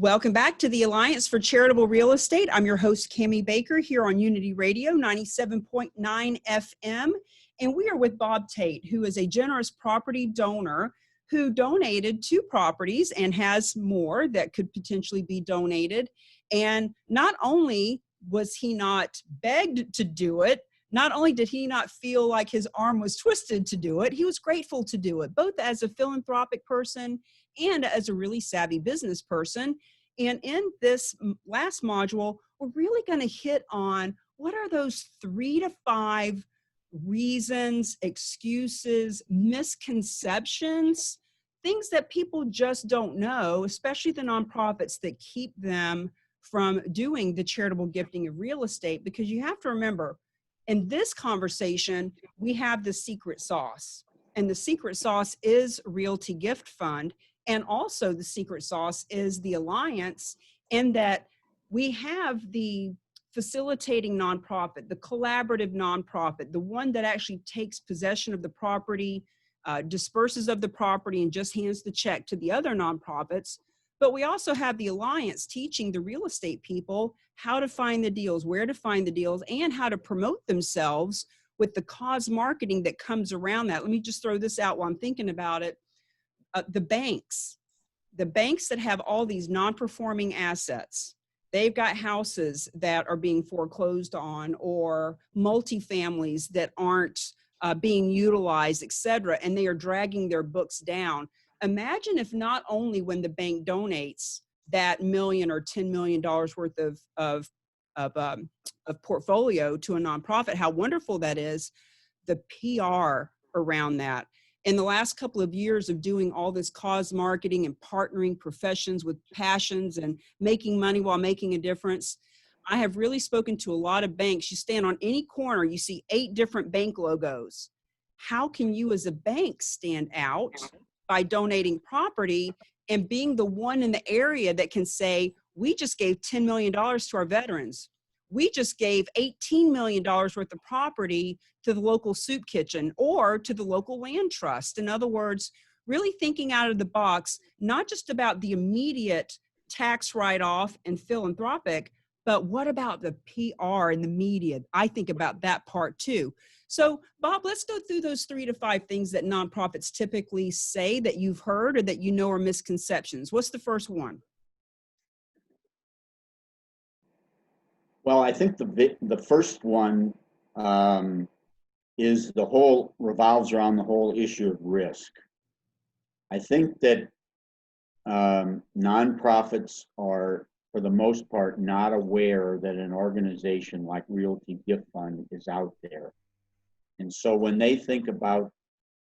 Welcome back to the Alliance for Charitable Real Estate. I'm your host, Cammie Baker, here on Unity Radio, 97.9 FM. And we are with Bob Tate, who is a generous property donor who donated 2 properties and has more that could potentially be donated. And not only was he not begged to do it, not only did he not feel like his arm was twisted to do it, he was grateful to do it, both as a philanthropic person and as a really savvy business person. And in this last module, we're really going to hit on what are those 3 to 5 reasons, excuses, misconceptions, things that people just don't know, especially the nonprofits that keep them from doing the charitable gifting of real estate. Because you have to remember, in this conversation, we have the secret sauce. And the secret sauce is Realty Gift Fund. And also the secret sauce is the Alliance, in that we have the facilitating nonprofit, the collaborative nonprofit, the one that actually takes possession of the property, disperses of the property, and just hands the check to the other nonprofits. But we also have the Alliance teaching the real estate people how to find the deals, where to find the deals, and how to promote themselves with the cause marketing that comes around that. Let me just throw this out while I'm thinking about it. The banks that have all these non-performing assets, they've got houses that are being foreclosed on, or multifamilies that aren't being utilized, etc., and they are dragging their books down. Imagine if not only when the bank donates that $1 million or $10 million worth of portfolio to a nonprofit, how wonderful that is, the PR around that. In the last couple of years of doing all this cause marketing and partnering professions with passions and making money while making a difference, I have really spoken to a lot of banks. You stand on any corner, you see 8 different bank logos. How can you as a bank stand out by donating property and being the one in the area that can say, we just gave $10 million to our veterans. We just gave $18 million worth of property to the local soup kitchen or to the local land trust. In other words, really thinking out of the box, not just about the immediate tax write-off and philanthropic, but what about the PR and the media? I think about that part too. So Bob, let's go through those 3 to 5 things that nonprofits typically say that you've heard or that you know are misconceptions. What's the first one? Well, I think the first one is revolves around the whole issue of risk. I think that nonprofits are, for the most part, not aware that an organization like Realty Gift Fund is out there. And so when they think about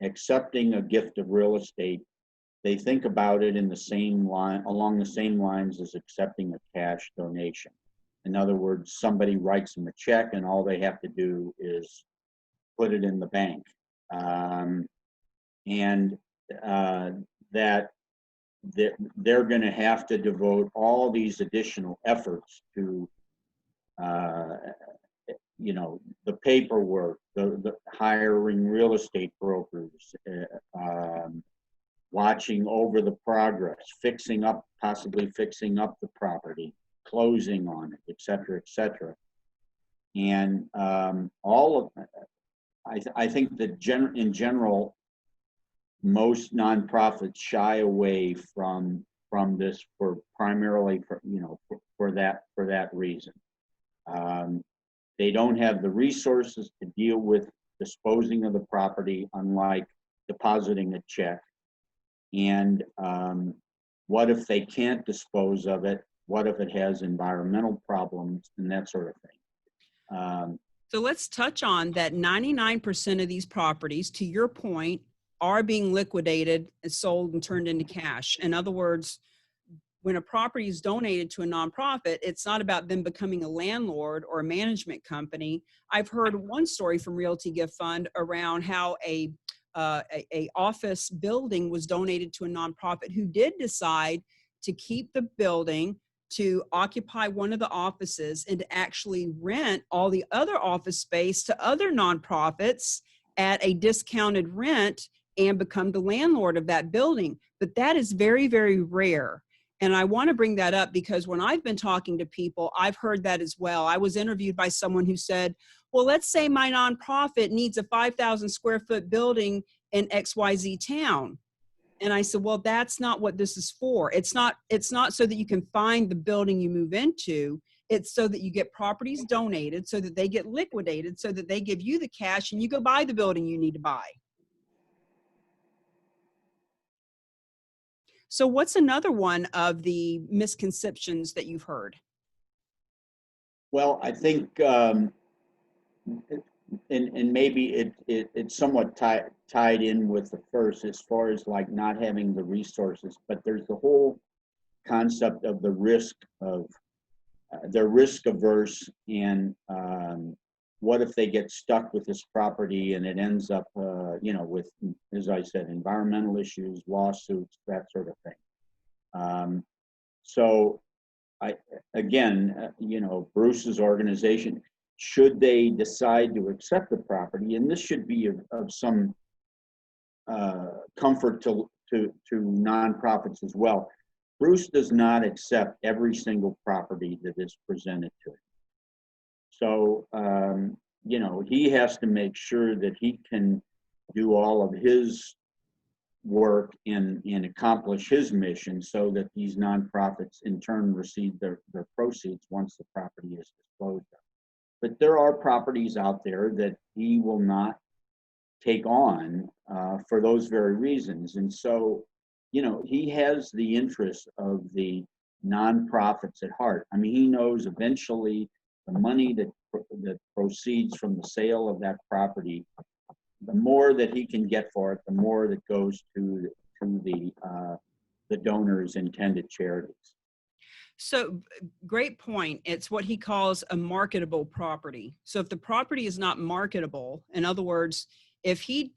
accepting a gift of real estate, they think about it in the same line, along the same lines as accepting a cash donation. In other words, somebody writes them a check and all they have to do is put it in the bank. That they're going to have to devote all these additional efforts to, the paperwork, the hiring real estate brokers, watching over the progress, possibly fixing up the property, closing on it, et cetera, et cetera. And I think that in general, most nonprofits shy away from this primarily for that reason. They don't have the resources to deal with disposing of the property, unlike depositing a check. And what if they can't dispose of it? What if it has environmental problems and that sort of thing? So let's touch on that. 99% of these properties, to your point, are being liquidated and sold and turned into cash. In other words, when a property is donated to a nonprofit, it's not about them becoming a landlord or a management company. I've heard one story from Realty Gift Fund around how a office building was donated to a nonprofit who did decide to keep the building, to occupy one of the offices, and to actually rent all the other office space to other nonprofits at a discounted rent and become the landlord of that building. But that is very, very rare. And I want to bring that up because when I've been talking to people, I've heard that as well. I was interviewed by someone who said, well, let's say my nonprofit needs a 5,000 square foot building in XYZ town. And I said, well, that's not what this is for. It's not so that you can find the building you move into. It's so that you get properties donated, so that they get liquidated, so that they give you the cash and you go buy the building you need to buy. So what's another one of the misconceptions that you've heard? Well, I think, and maybe it's somewhat tied in with the first, as far as like not having the resources, but there's the whole concept of the risk of, they're risk averse, and what if they get stuck with this property and it ends up, with, as I said, environmental issues, lawsuits, that sort of thing. So Bruce's organization, should they decide to accept the property, and this should be of some comfort to nonprofits as well. Bruce does not accept every single property that is presented to him. So, he has to make sure that he can do all of his work and accomplish his mission, so that these nonprofits in turn receive their proceeds once the property is disposed of. But there are properties out there that he will not take on for those very reasons. And so, he has the interest of the nonprofits at heart. I mean, he knows eventually the money that proceeds from the sale of that property, the more that he can get for it, the more that goes to the donors' intended charities. So great point. It's what he calls a marketable property. So if the property is not marketable, in other words, if he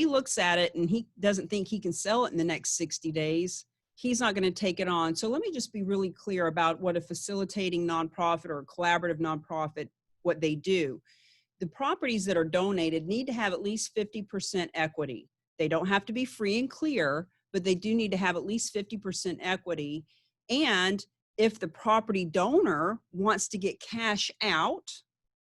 looks at it and he doesn't think he can sell it in the next 60 days, he's not going to take it on. So let me just be really clear about what a facilitating nonprofit or a collaborative nonprofit, what they do. The properties that are donated need to have at least 50% equity. They don't have to be free and clear, but they do need to have at least 50% equity. And if the property donor wants to get cash out,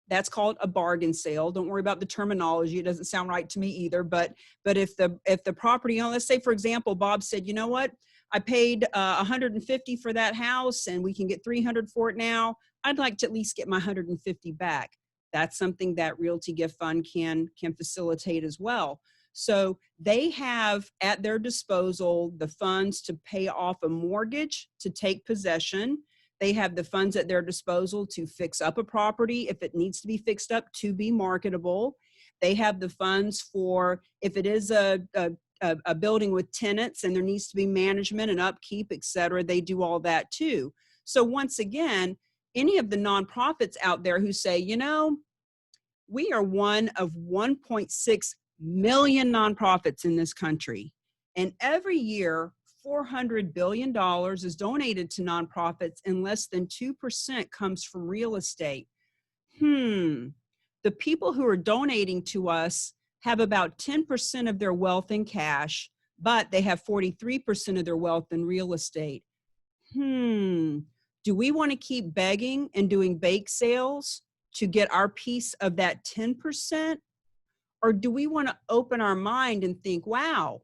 that's called a bargain sale. Don't worry about the terminology. It doesn't sound right to me either. But if the property owner, let's say, for example, Bob said, you know what, I paid $150 for that house and we can get $300 for it now. I'd like to at least get my $150 back. That's something that Realty Gift Fund can facilitate as well. So they have at their disposal the funds to pay off a mortgage, to take possession. They have the funds at their disposal to fix up a property if it needs to be fixed up to be marketable. They have the funds for if it is a building with tenants and there needs to be management and upkeep, et cetera. They do all that too. So once again, any of the nonprofits out there who say, we are one of 1.6 million nonprofits in this country, and every year $400 billion is donated to nonprofits and less than 2% comes from real estate. The people who are donating to us have about 10% of their wealth in cash, but they have 43% of their wealth in real estate. Do we want to keep begging and doing bake sales to get our piece of that 10%? Or do we want to open our mind and think, wow,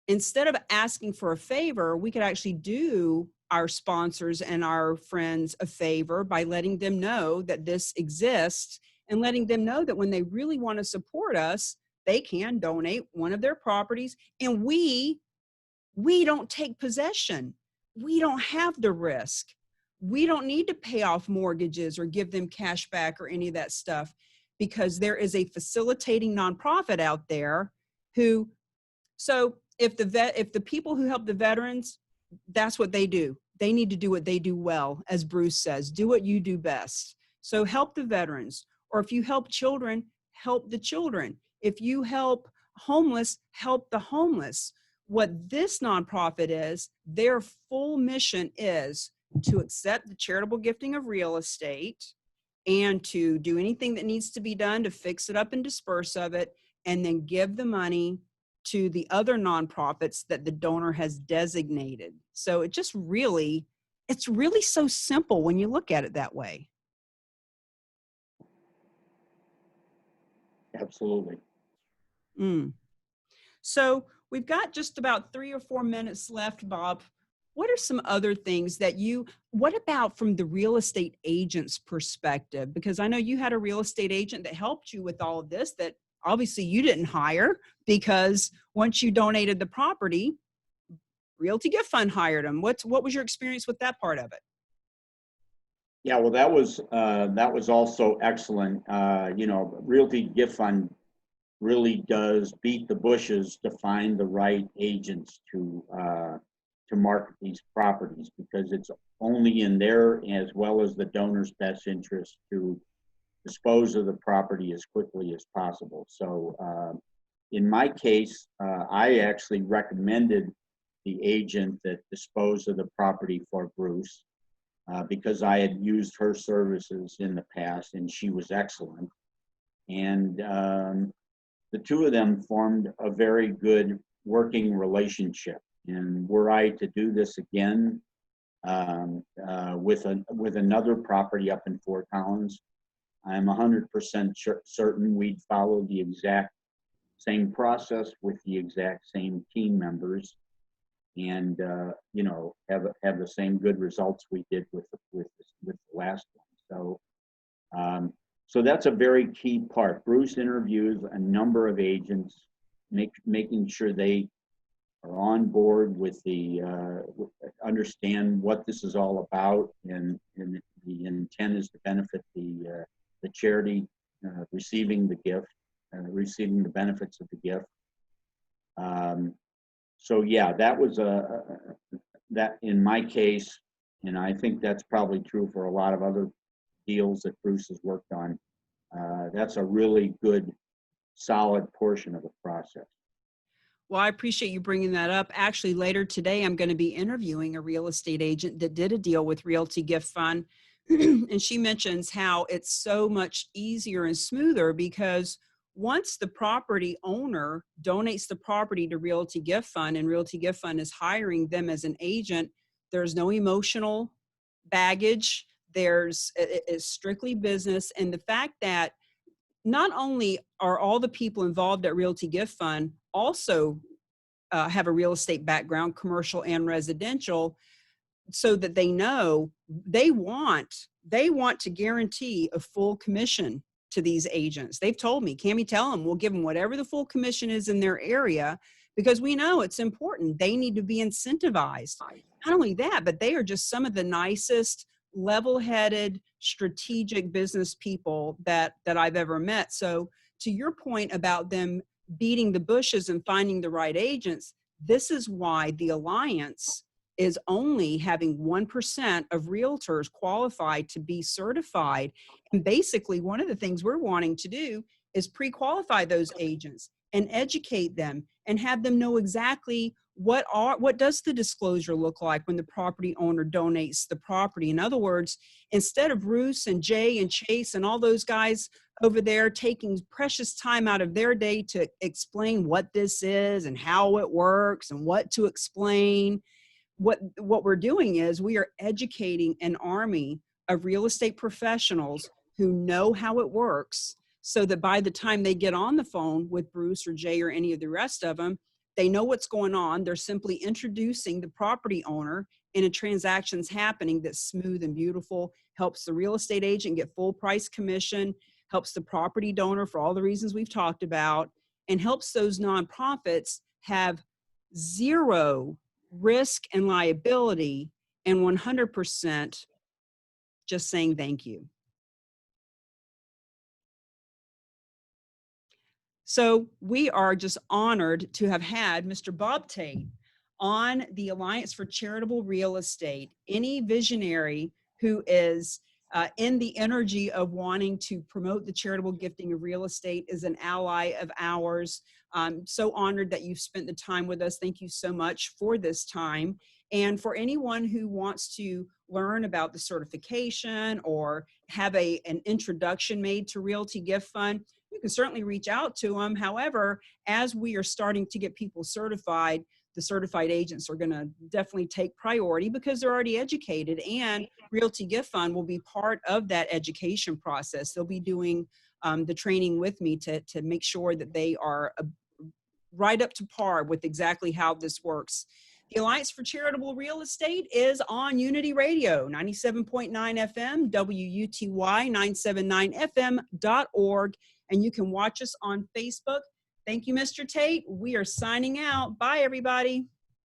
instead of asking for a favor, we could actually do our sponsors and our friends a favor by letting them know that this exists and letting them know that when they really want to support us, they can donate one of their properties, and we don't take possession. We don't have the risk. We don't need to pay off mortgages or give them cash back or any of that stuff, because there is a facilitating nonprofit out there who, so if the people who help the veterans, that's what they do. They need to do what they do well, as Bruce says, do what you do best. So help the veterans, or if you help children, help the children. If you help homeless, help the homeless. What this nonprofit is, their full mission is to accept the charitable gifting of real estate and to do anything that needs to be done to fix it up and disperse of it, and then give the money to the other nonprofits that the donor has designated. So it just really, it's really so simple when you look at it that way. Absolutely. Mm. So we've got just about 3 or 4 minutes left, Bob. What are some other things that what about from the real estate agent's perspective? Because I know you had a real estate agent that helped you with all of this that obviously you didn't hire, because once you donated the property, Realty Gift Fund hired them. What was your experience with that part of it? Yeah, well, that was also excellent. Realty Gift Fund really does beat the bushes to find the right agents to market these properties, because it's only in their as well as the donor's best interest to dispose of the property as quickly as possible. So in my case, I actually recommended the agent that disposed of the property for Bruce, because I had used her services in the past and she was excellent. And the two of them formed a very good working relationship. And were I to do this again with another property up in Fort Collins, I'm 100% certain we'd follow the exact same process with the exact same team members, and have the same good results we did with the last one. So that's a very key part. Bruce interviews a number of agents, making sure they are on board with understand what this is all about, and the intent is to benefit the charity receiving the gift, receiving the benefits of the gift. So yeah, that was that in my case, and I think that's probably true for a lot of other deals that Bruce has worked on. That's a really good, solid portion of the process. Well, I appreciate you bringing that up. Actually, later today, I'm going to be interviewing a real estate agent that did a deal with Realty Gift Fund. And she mentions how it's so much easier and smoother, because once the property owner donates the property to Realty Gift Fund and Realty Gift Fund is hiring them as an agent, there's no emotional baggage. It's strictly business. And the fact that not only are all the people involved at Realty Gift Fund also have a real estate background, commercial and residential, so that they know they want to guarantee a full commission to these agents. They've told me, Cammie, tell them we'll give them whatever the full commission is in their area, because we know it's important. They need to be incentivized. Not only that, but they are just some of the nicest, level-headed, strategic business people that I've ever met. So to your point about them beating the bushes and finding the right agents, this is why the Alliance is only having 1% of realtors qualified to be certified. And basically, one of the things we're wanting to do is pre-qualify those agents and educate them and have them know exactly what does the disclosure look like when the property owner donates the property. In other words, instead of Bruce and Jay and Chase and all those guys over there taking precious time out of their day to explain what this is and how it works and what to explain, what we're doing is we are educating an army of real estate professionals who know how it works, so that by the time they get on the phone with Bruce or Jay or any of the rest of them, they know what's going on. They're simply introducing the property owner, and a transaction's happening that's smooth and beautiful, helps the real estate agent get full price commission, helps the property donor for all the reasons we've talked about, and helps those nonprofits have zero risk and liability, and 100% just saying thank you. So we are just honored to have had Mr. Bob Tate on the Alliance for Charitable Real Estate. Any visionary who is in the energy of wanting to promote the charitable gifting of real estate is an ally of ours. I'm so honored that you've spent the time with us. Thank you so much for this time. And for anyone who wants to learn about the certification or have an introduction made to Realty Gift Fund, you you can certainly reach out to them. However, as we are starting to get people certified, the certified agents are going to definitely take priority because they're already educated, and Realty Gift Fund will be part of that education process. They'll be doing the training with me to make sure that they are right up to par with exactly how this works. The Alliance for Charitable Real Estate is on Unity Radio, 97.9 FM, WUTY979FM.org, and you can watch us on Facebook. Thank you, Mr. Tate. We are signing out. Bye, everybody.